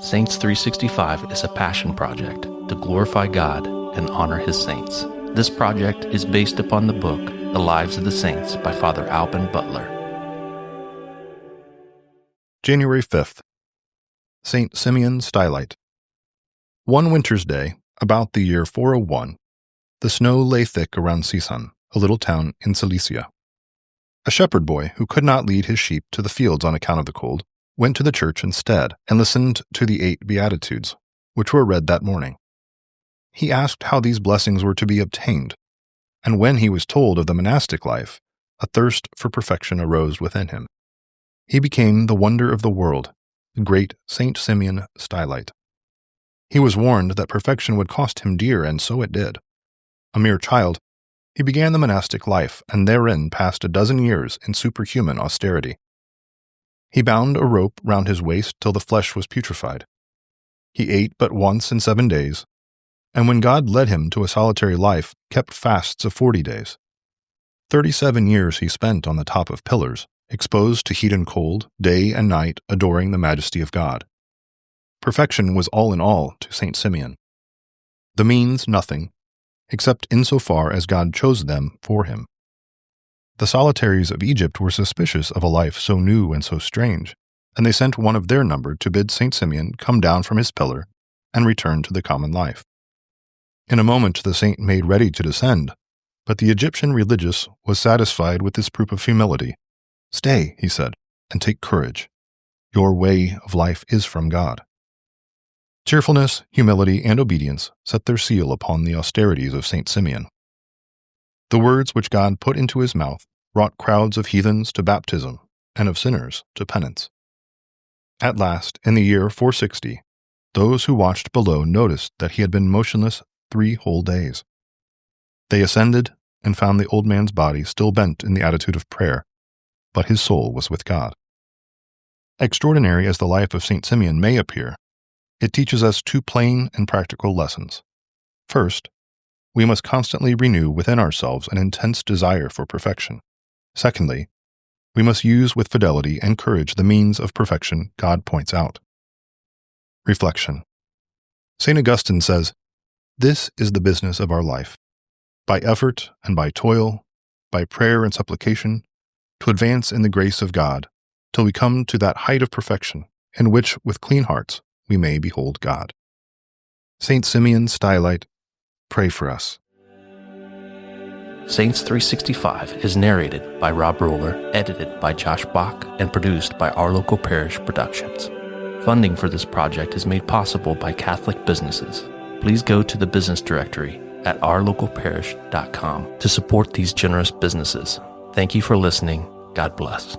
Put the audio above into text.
Saints 365 is a passion project to glorify God and honor His saints. This project is based upon the book, The Lives of the Saints by Father Alban Butler. January 5th. St. Simeon Stylite. One winter's day, about the year 401, the snow lay thick around Sisan, a little town in Cilicia. A shepherd boy who could not lead his sheep to the fields on account of the cold went to the church instead and listened to the 8 Beatitudes, which were read that morning. He asked how these blessings were to be obtained, and when he was told of the monastic life, a thirst for perfection arose within him. He became the wonder of the world, the great St. Simeon Stylite. He was warned that perfection would cost him dear, and so it did. A mere child, he began the monastic life, and therein passed 12 years in superhuman austerity. He bound a rope round his waist till the flesh was putrefied. He ate but once in 7 days, and when God led him to a solitary life, kept fasts of 40 days. 37 years he spent on the top of pillars, exposed to heat and cold, day and night, adoring the majesty of God. Perfection was all in all to St. Simeon. The means nothing, except insofar as God chose them for him. The solitaries of Egypt were suspicious of a life so new and so strange, and they sent one of their number to bid St. Simeon come down from his pillar and return to the common life. In a moment the saint made ready to descend, but the Egyptian religious was satisfied with this proof of humility. "Stay," he said, "and take courage. Your way of life is from God." Cheerfulness, humility, and obedience set their seal upon the austerities of St. Simeon. The words which God put into his mouth brought crowds of heathens to baptism and of sinners to penance. At last, in the year 460, those who watched below noticed that he had been motionless 3 whole days. They ascended and found the old man's body still bent in the attitude of prayer, but his soul was with God. Extraordinary as the life of St. Simeon may appear, it teaches us 2 plain and practical lessons. First, we must constantly renew within ourselves an intense desire for perfection. Secondly, we must use with fidelity and courage the means of perfection God points out. Reflection. St. Augustine says, "This is the business of our life, by effort and by toil, by prayer and supplication, to advance in the grace of God, till we come to that height of perfection, in which, with clean hearts, we may behold God." St. Simeon Stylite, pray for us. Saints 365 is narrated by Rob Roller, edited by Josh Bach, and produced by Our Local Parish Productions. Funding for this project is made possible by Catholic businesses. Please go to the business directory at ourlocalparish.com to support these generous businesses. Thank you for listening. God bless.